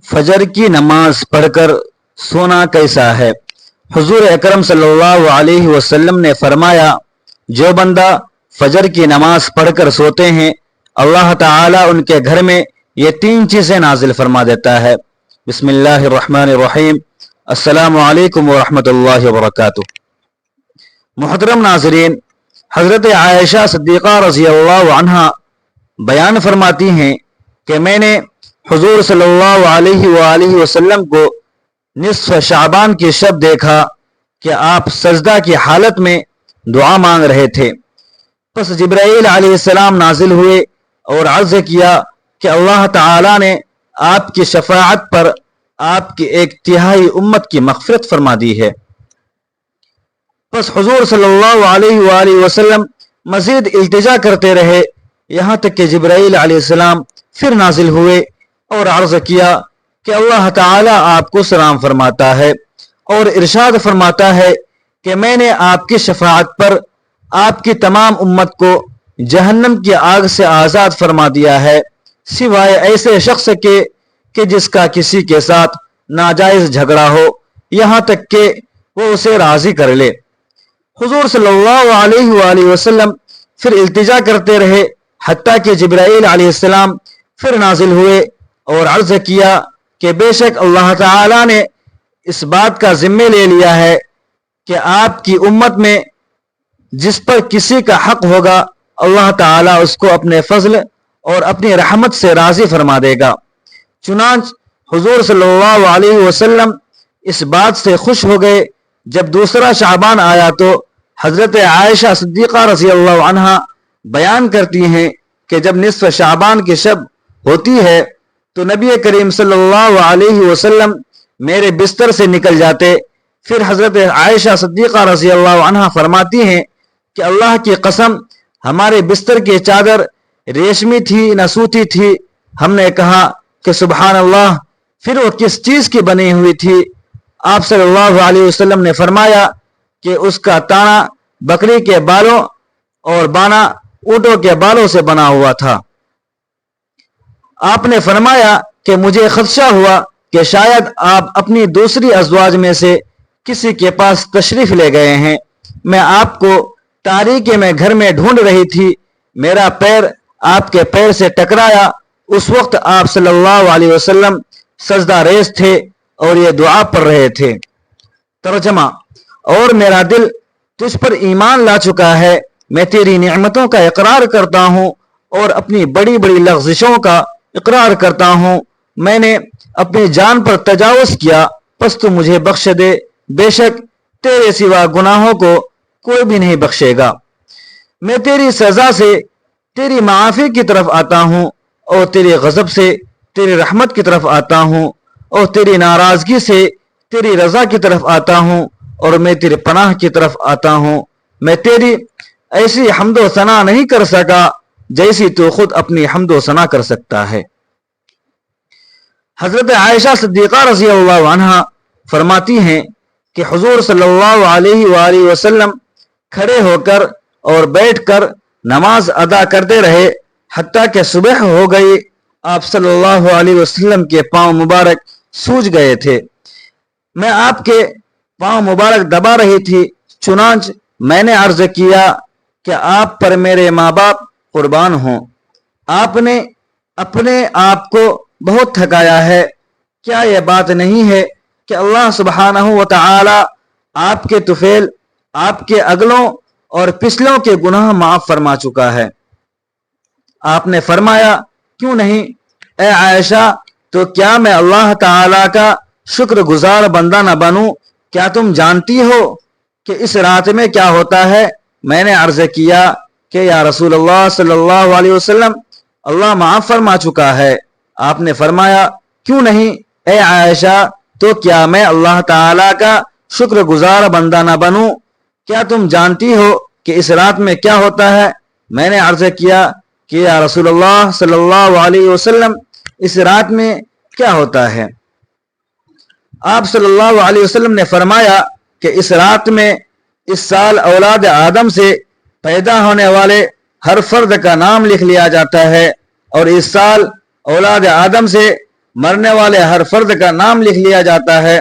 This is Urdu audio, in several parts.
فجر کی نماز پڑھ کر سونا کیسا ہے؟ حضور اکرم صلی اللہ علیہ وسلم نے فرمایا، جو بندہ فجر کی نماز پڑھ کر سوتے ہیں اللہ تعالیٰ ان کے گھر میں یہ 3 چیزیں نازل فرما دیتا ہے۔ بسم اللہ الرحمن الرحیم۔ السلام علیکم ورحمۃ اللہ وبرکاتہ۔ محترم ناظرین، حضرت عائشہ صدیقہ رضی اللہ عنہا بیان فرماتی ہیں کہ میں نے حضور صلی اللہ علیہ وآلہ وسلم کو نصف شعبان کی شب دیکھا کہ آپ سجدہ کی حالت میں دعا مانگ رہے تھے۔ پس جبرائیل علیہ السلام نازل ہوئے اور عرض کیا کہ اللہ تعالی نے آپ کی شفاعت پر آپ کی 1/3 امت کی مغفرت فرما دی ہے۔ پس حضور صلی اللہ علیہ وآلہ وسلم مزید التجا کرتے رہے، یہاں تک کہ جبرائیل علیہ السلام پھر نازل ہوئے اور عرض کیا کہ اللہ تعالی آپ کو سلام فرماتا ہے اور ارشاد فرماتا ہے کہ میں نے آپ کی شفاعت پر آپ کی تمام امت کو جہنم کی آگ سے آزاد فرما دیا ہے، سوائے ایسے شخص کے کہ جس کا کسی کے ساتھ ناجائز جھگڑا ہو، یہاں تک کہ وہ اسے راضی کر لے۔ حضور صلی اللہ علیہ وآلہ وسلم پھر التجا کرتے رہے حتیٰ کہ جبرائیل علیہ السلام پھر نازل ہوئے اور عرض کیا کہ بے شک اللہ تعالی نے اس بات کا ذمہ لے لیا ہے کہ آپ کی امت میں جس پر کسی کا حق ہوگا اللہ تعالیٰ اس کو اپنے فضل اور اپنی رحمت سے راضی فرما دے گا۔ چنانچہ حضور صلی اللہ علیہ وسلم اس بات سے خوش ہو گئے۔ جب دوسرا شعبان آیا تو حضرت عائشہ صدیقہ رضی اللہ عنہا بیان کرتی ہیں کہ جب نصف شعبان کی شب ہوتی ہے تو نبی کریم صلی اللہ علیہ وسلم میرے بستر سے نکل جاتے۔ پھر حضرت عائشہ صدیقہ رضی اللہ عنہا فرماتی ہیں کہ اللہ کی قسم ہمارے بستر کی چادر ریشمی تھی نہ سوتی تھی۔ ہم نے کہا کہ سبحان اللہ، پھر وہ کس چیز کی بنی ہوئی تھی؟ آپ صلی اللہ علیہ وسلم نے فرمایا کہ اس کا تانا بکری کے بالوں اور بانا اونٹوں کے بالوں سے بنا ہوا تھا۔ آپ نے فرمایا کہ مجھے خدشہ ہوا کہ شاید آپ اپنی دوسری ازواج میں سے کسی کے پاس تشریف لے گئے ہیں۔ میں آپ کو تاریکی میں گھر میں ڈھونڈ رہی تھی، میرا پیر آپ کے پیر سے ٹکرایا۔ اس وقت آپ صلی اللہ علیہ وسلم سجدہ ریز تھے اور یہ دعا پڑھ رہے تھے۔ ترجمہ: اور میرا دل تجھ پر ایمان لا چکا ہے، میں تیری نعمتوں کا اقرار کرتا ہوں اور اپنی بڑی بڑی لغزشوں کا اقرار کرتا ہوں۔ میں نے اپنی جان پر تجاوز کیا، پس تو مجھے بخش دے، بے شک تیرے سوا گناہوں کو کوئی بھی نہیں بخشے گا۔ میں تیری سزا سے تیری معافی کی طرف آتا ہوں اور تیری غضب سے تیری رحمت کی طرف آتا ہوں اور تیری ناراضگی سے تیری رضا کی طرف آتا ہوں اور میں تیری پناہ کی طرف آتا ہوں۔ میں تیری ایسی حمد و ثنا نہیں کر سکا جیسی تو خود اپنی حمد و ثنا کر سکتا ہے۔ حضرت عائشہ صدیقہ رضی اللہ عنہا فرماتی ہیں کہ حضور صلی اللہ علیہ وآلہ وسلم کھڑے ہو کر اور بیٹھ کر نماز ادا کرتے رہے حتیٰ کہ صبح ہو گئی۔ آپ صلی اللہ علیہ وسلم کے پاؤں مبارک سوج گئے تھے۔ میں آپ کے پاؤں مبارک دبا رہی تھی، چنانچہ میں نے عرض کیا کہ آپ پر میرے ماں باپ قربان ہوں، آپ نے اپنے آپ کو بہت تھکایا ہے۔ کیا یہ بات نہیں ہے کہ اللہ سبحانہ و تعالی آپ کے طفیل، آپ کے اگلوں اور پچھلوں کے گناہ معاف فرما چکا ہے؟ آپ نے فرمایا، کیوں نہیں اے عائشہ، تو کیا میں اللہ تعالی کا شکر گزار بندہ نہ بنوں؟ کیا تم جانتی ہو کہ اس رات میں کیا ہوتا ہے؟ میں نے عرض کیا کہ یا رسول اللہ صلی اللہ علیہ وسلم، اللہ معاف فرما چکا ہے۔ آپ نے فرمایا، کیوں نہیں اے عائشہ، تو کیا میں اللہ تعالی کا شکر گزار بندہ نہ بنوں؟ کیا تم جانتی ہو کہ اس رات میں کیا ہوتا ہے؟ میں نے عرض کیا کہ یا رسول اللہ صلی اللہ علیہ وسلم، اس رات میں کیا ہوتا ہے؟ آپ صلی اللہ علیہ وسلم نے فرمایا کہ اس رات میں اس سال اولاد آدم سے پیدا ہونے والے ہر فرد کا نام لکھ لیا جاتا ہے، اور اس سال اولاد آدم سے مرنے والے ہر فرد کا نام لکھ لیا جاتا ہے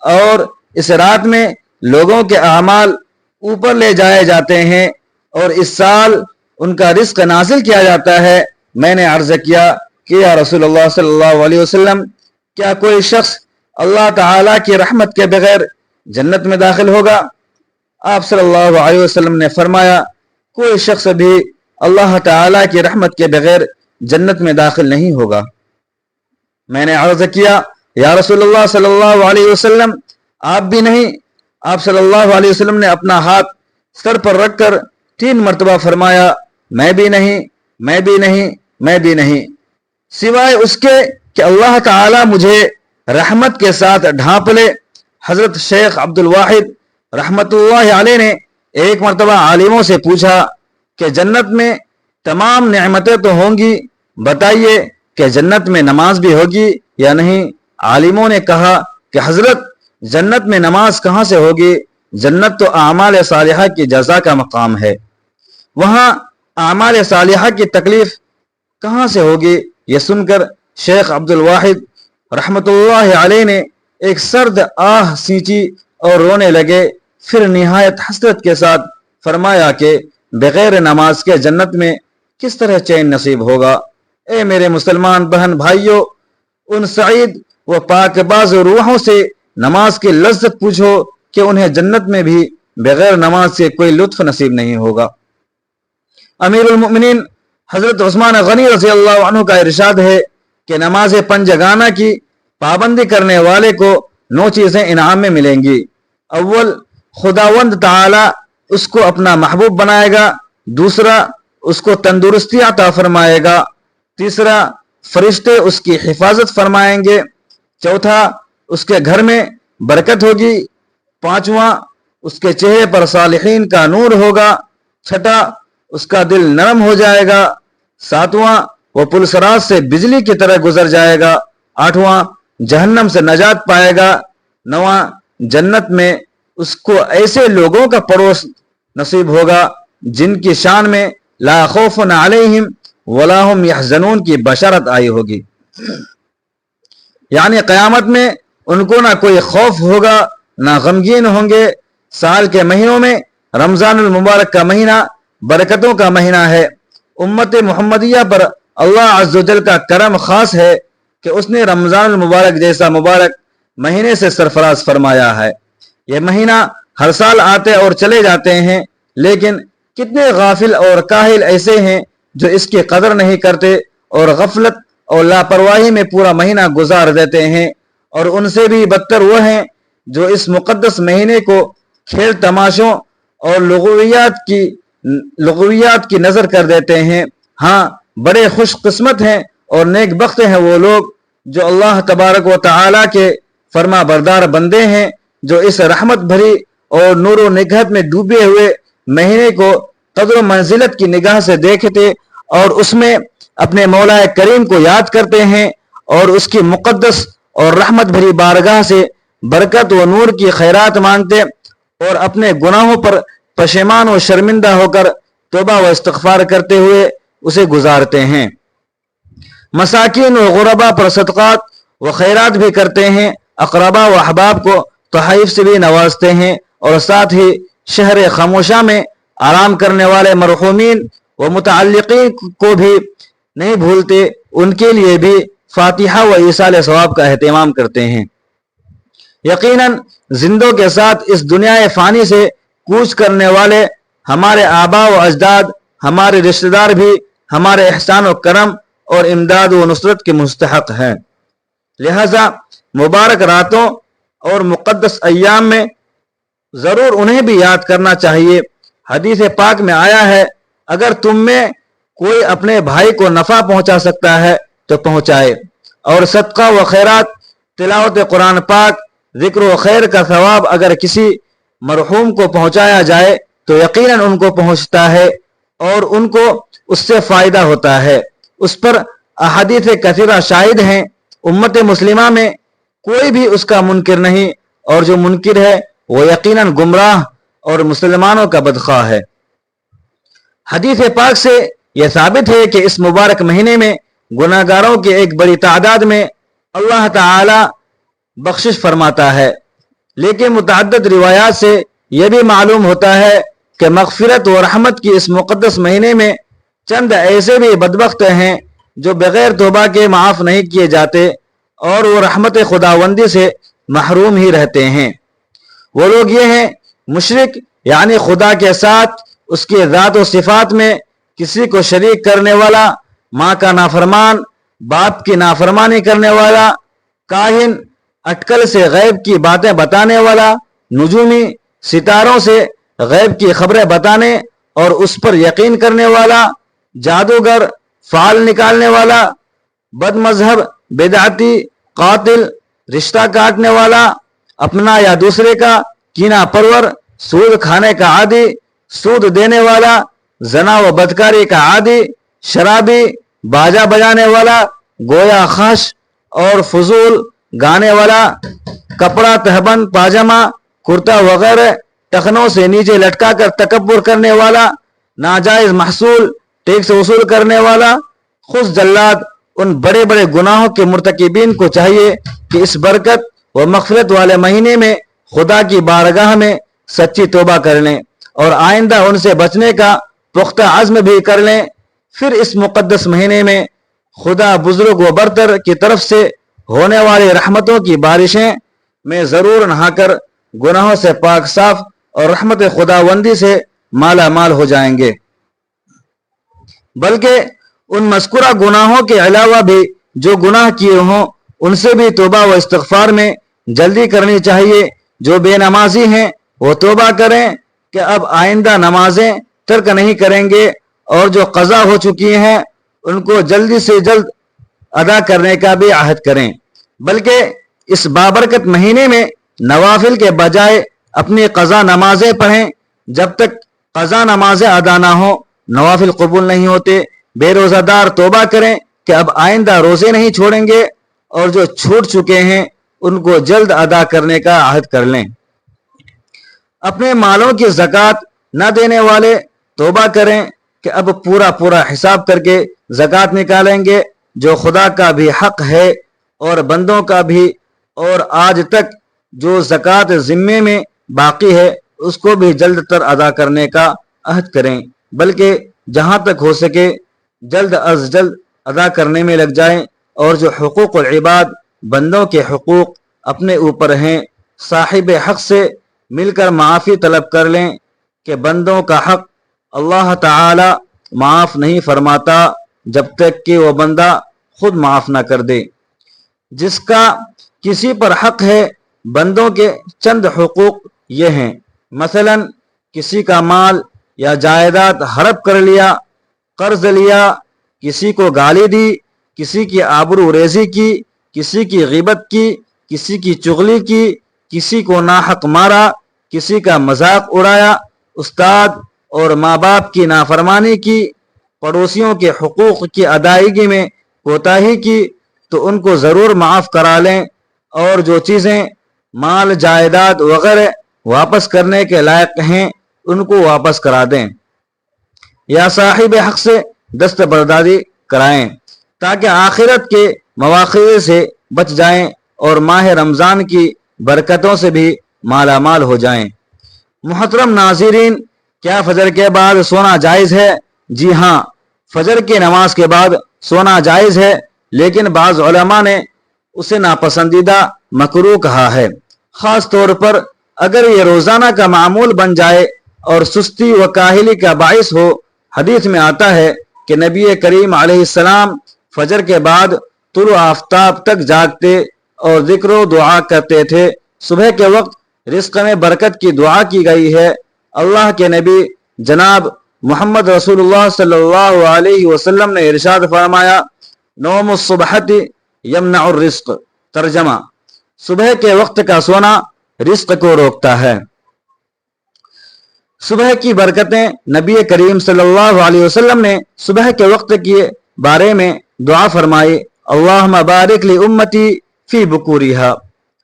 اور اس رات میں لوگوں کے اعمال اوپر لے جائے جاتے ہیں اور اس سال ان کا رزق نازل کیا جاتا ہے۔ میں نے عرض کیا کہ یا رسول اللہ صلی اللہ علیہ وسلم، کیا کوئی شخص اللہ تعالیٰ کی رحمت کے بغیر جنت میں داخل ہوگا؟ آپ صلی اللہ علیہ وسلم نے فرمایا، کوئی شخص بھی اللہ تعالیٰ کی رحمت کے بغیر جنت میں داخل نہیں ہوگا۔ میں نے عرض کیا، یا رسول اللہ صلی اللہ علیہ وسلم، آپ بھی نہیں؟ آپ صلی اللہ علیہ وسلم نے اپنا ہاتھ سر پر رکھ کر 3 مرتبہ فرمایا، میں بھی نہیں، میں بھی نہیں، میں بھی نہیں، سوائے اس کے کہ اللہ تعالیٰ مجھے رحمت کے ساتھ ڈھانپ لے۔ حضرت شیخ عبد الواحد رحمت اللہ علیہ نے ایک مرتبہ عالموں سے پوچھا کہ جنت میں تمام نعمتیں تو ہوں گی، بتائیے کہ جنت میں نماز بھی ہوگی یا نہیں؟ عالموں نے کہا کہ حضرت، جنت میں نماز کہاں سے ہوگی؟ جنت تو اعمال صالحہ کی جزا کا مقام ہے، وہاں اعمال صالحہ کی تکلیف کہاں سے ہوگی؟ یہ سن کر شیخ عبد الواحد رحمت اللہ علیہ نے ایک سرد آہ سینچی اور رونے لگے۔ پھر نہایت حسرت کے ساتھ فرمایا کہ بغیر نماز کے جنت میں کس طرح چین نصیب ہوگا؟ اے میرے مسلمان بہن بھائیوں، ان سعید و پاک باز روحوں سے نماز کی لذت پوچھو کہ انہیں جنت میں بھی بغیر نماز سے کوئی لطف نصیب نہیں ہوگا۔ امیر المؤمنین حضرت عثمان غنی رضی اللہ عنہ کا ارشاد ہے کہ نماز پنجگانہ کی پابندی کرنے والے کو 9 چیزیں انعام میں ملیں گی۔ اول، خداوند تعالی اس کو اپنا محبوب بنائے گا۔ دوسرا، اس کو تندرستی عطا فرمائے گا۔ تیسرا، فرشتے اس کی حفاظت فرمائیں گے۔ چوتھا، اس کے گھر میں برکت ہوگی۔ پانچواں، اس کے چہرے پر صالحین کا نور ہوگا۔ چھٹا، اس کا دل نرم ہو جائے گا۔ ساتواں، وہ پلسرات سے بجلی کی طرح گزر جائے گا۔ آٹھواں، جہنم سے نجات پائے گا۔ نواں، جنت میں اس کو ایسے لوگوں کا پڑوس نصیب ہوگا جن کی شان میں لا خوف علیہم ولا هم یحزنون کی بشارت آئی ہوگی، یعنی قیامت میں ان کو نہ کوئی خوف ہوگا نہ غمگین ہوں گے۔ سال کے مہینوں میں رمضان المبارک کا مہینہ برکتوں کا مہینہ ہے۔ امت محمدیہ پر اللہ عز و جل کا کرم خاص ہے کہ اس نے رمضان المبارک جیسا مبارک مہینے سے سرفراز فرمایا ہے۔ یہ مہینہ ہر سال آتے اور چلے جاتے ہیں، لیکن کتنے غافل اور کاہل ایسے ہیں جو اس کی قدر نہیں کرتے اور غفلت اور لاپرواہی میں پورا مہینہ گزار دیتے ہیں، اور ان سے بھی بدتر وہ ہیں جو اس مقدس مہینے کو کھیل تماشوں اور لغویات کی نظر کر دیتے ہیں۔ ہاں، بڑے خوش قسمت ہیں اور نیک بخت ہیں وہ لوگ جو اللہ تبارک و تعالی کے فرما بردار بندے ہیں، جو اس رحمت بھری اور نور و نگہت میں ڈوبے ہوئے مہینے کو قدر و منزلت کی نگاہ سے دیکھتے اور اس میں اپنے مولا کریم کو یاد کرتے ہیں اور اس کی مقدس اور رحمت بھری بارگاہ سے برکت و نور کی خیرات مانگتے اور اپنے گناہوں پر پشیمان و شرمندہ ہو کر توبہ و استغفار کرتے ہوئے اسے گزارتے ہیں۔ مساکین و غربا پر صدقات و خیرات بھی کرتے ہیں، اقربا و احباب کو تحائف سے بھی نوازتے ہیں، اور ساتھ ہی شہر خاموشہ میں آرام کرنے والے مرحومین و متعلقین کو بھی نہیں بھولتے، ان کے لیے بھی فاتحہ و ایصال ثواب کا اہتمام کرتے ہیں۔ یقیناً زندوں کے ساتھ اس دنیا فانی سے کوچ کرنے والے ہمارے آباء و اجداد، ہمارے رشتہ دار بھی ہمارے احسان و کرم اور امداد و نصرت کے مستحق ہیں، لہذا مبارک راتوں اور مقدس ایام میں ضرور انہیں بھی یاد کرنا چاہیے۔ حدیث پاک میں آیا ہے، اگر تم میں کوئی اپنے بھائی کو نفع پہنچا سکتا ہے تو پہنچائے، اور صدقہ و خیرات، تلاوت قرآن پاک، ذکر و خیر کا ثواب اگر کسی مرحوم کو پہنچایا جائے تو یقیناً ان کو پہنچتا ہے اور ان کو اس سے فائدہ ہوتا ہے۔ اس پر احادیث کثیرہ شاہد ہیں۔ امت مسلمہ میں کوئی بھی اس کا منکر نہیں، اور جو منکر ہے وہ یقیناً گمراہ اور مسلمانوں کا بدخواہ ہے۔ حدیث پاک سے یہ ثابت ہے کہ اس مبارک مہینے میں گناہگاروں کی ایک بڑی تعداد میں اللہ تعالی بخشش فرماتا ہے۔ لیکن متعدد روایات سے یہ بھی معلوم ہوتا ہے کہ مغفرت و رحمت کی اس مقدس مہینے میں چند ایسے بھی بدبخت ہیں جو بغیر توبہ کے معاف نہیں کیے جاتے اور وہ رحمت خداوندی سے محروم ہی رہتے ہیں۔ وہ لوگ یہ ہیں مشرک، یعنی خدا کے ساتھ اس کی ذات و صفات میں کسی کو شریک کرنے والا، ماں کا نافرمان، باپ کی نافرمانی کرنے والا، کاہن، اٹکل سے غیب کی باتیں بتانے والا، نجومی، ستاروں سے غیب کی خبریں بتانے اور اس پر یقین کرنے والا، جادوگر، فال نکالنے والا، بد مذہب، بدعتی، قاتل، رشتہ کاٹنے والا، اپنا یا دوسرے کا کینہ پرور، سود کھانے کا عادی، سود دینے والا، زنا و بدکاری کا عادی، شرابی، باجا بجانے والا، گویا خاش اور فضول گانے والا، کپڑا تہبند، پاجامہ، کرتا وغیرہ ٹخنوں سے نیچے لٹکا کر تکبر کرنے والا، ناجائز محصول ٹیکس وصول کرنے والا، خود جلاد، ان بڑے بڑے گناہوں کے مرتکبین کو چاہیے کہ اس برکت و مغفرت والے مہینے میں خدا کی بارگاہ میں سچی توبہ کر لیں اور آئندہ ان سے بچنے کا پختہ عزم بھی کر لیں۔ پھر اس مقدس مہینے میں خدا بزرگ و برتر کی طرف سے ہونے والی رحمتوں کی بارشیں میں ضرور نہا کر گناہوں سے پاک صاف اور رحمت خداوندی سے مالا مال ہو جائیں گے۔ بلکہ ان مذکورہ گناہوں کے علاوہ بھی جو گناہ کیے ہوں ان سے بھی توبہ و استغفار میں جلدی کرنی چاہیے۔ جو بے نمازی ہیں وہ توبہ کریں کہ اب آئندہ نمازیں ترک نہیں کریں گے، اور جو قضا ہو چکی ہیں ان کو جلدی سے جلد ادا کرنے کا بھی عہد کریں۔ بلکہ اس بابرکت مہینے میں نوافل کے بجائے اپنی قضا نمازیں پڑھیں۔ جب تک قضا نمازیں ادا نہ ہوں نوافل قبول نہیں ہوتے۔ بے روزہ دار توبہ کریں کہ اب آئندہ روزے نہیں چھوڑیں گے، اور جو چھوٹ چکے ہیں ان کو جلد ادا کرنے کا عہد کر لیں۔ اپنے مالوں کی زکوٰۃ نہ دینے والے توبہ کریں کہ اب پورا حساب کر کے زکوٰۃ نکالیں گے، جو خدا کا بھی حق ہے اور بندوں کا بھی، اور آج تک جو زکوٰۃ ذمے میں باقی ہے اس کو بھی جلد تر ادا کرنے کا عہد کریں۔ بلکہ جہاں تک ہو سکے جلد از جلد ادا کرنے میں لگ جائیں، اور جو حقوق العباد، بندوں کے حقوق اپنے اوپر ہیں، صاحب حق سے مل کر معافی طلب کر لیں کہ بندوں کا حق اللہ تعالی معاف نہیں فرماتا جب تک کہ وہ بندہ خود معاف نہ کر دے۔ جس کا کسی پر حق ہے، بندوں کے چند حقوق یہ ہیں، مثلا کسی کا مال یا جائیداد ہڑپ کر لیا، قرض لیا، کسی کو گالی دی، کسی کی آبرو ریزی کی، کسی کی غیبت کی، کسی کی چغلی کی، کسی کو ناحق مارا، کسی کا مذاق اڑایا، استاد اور ماں باپ کی نافرمانی کی، پڑوسیوں کے حقوق کی ادائیگی میں کوتاہی کی، تو ان کو ضرور معاف کرا لیں، اور جو چیزیں مال، جائیداد وغیرہ واپس کرنے کے لائق ہیں ان کو واپس کرا دیں، یا صاحب حق سے دستبرداری کرائیں تاکہ آخرت کے مواقع سے بچ جائیں اور ماہ رمضان کی برکتوں سے بھی مالا مال ہو جائیں۔ محترم ناظرین، کیا فجر کے بعد سونا جائز ہے؟ جی ہاں، فجر کی نماز کے بعد سونا جائز ہے، لیکن بعض علماء نے اسے ناپسندیدہ مکروہ کہا ہے، خاص طور پر اگر یہ روزانہ کا معمول بن جائے اور سستی و کاہلی کا باعث ہو۔ حدیث میں آتا ہے کہ نبی کریم علیہ السلام فجر کے بعد طلوع آفتاب تک جاگتے اور ذکر و دعا کرتے تھے۔ صبح کے وقت رزق میں برکت کی دعا کی گئی ہے۔ اللہ کے نبی جناب محمد رسول اللہ صلی اللہ علیہ وسلم نے ارشاد فرمایا، نوم الصبحۃ یمنع الرزق، ترجمہ، صبح کے وقت کا سونا رزق کو روکتا ہے۔ صبح کی برکتیں، نبی کریم صلی اللہ علیہ وسلم نے صبح کے وقت کے بارے میں دعا فرمائی، اللہم بارک لی امتی فی بکورہا،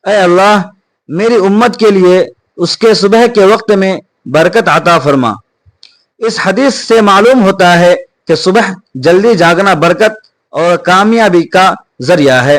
اے اللہ میری امت کے لیے اس کے صبح کے وقت میں برکت عطا فرما۔ اس حدیث سے معلوم ہوتا ہے کہ صبح جلدی جاگنا برکت اور کامیابی کا ذریعہ ہے۔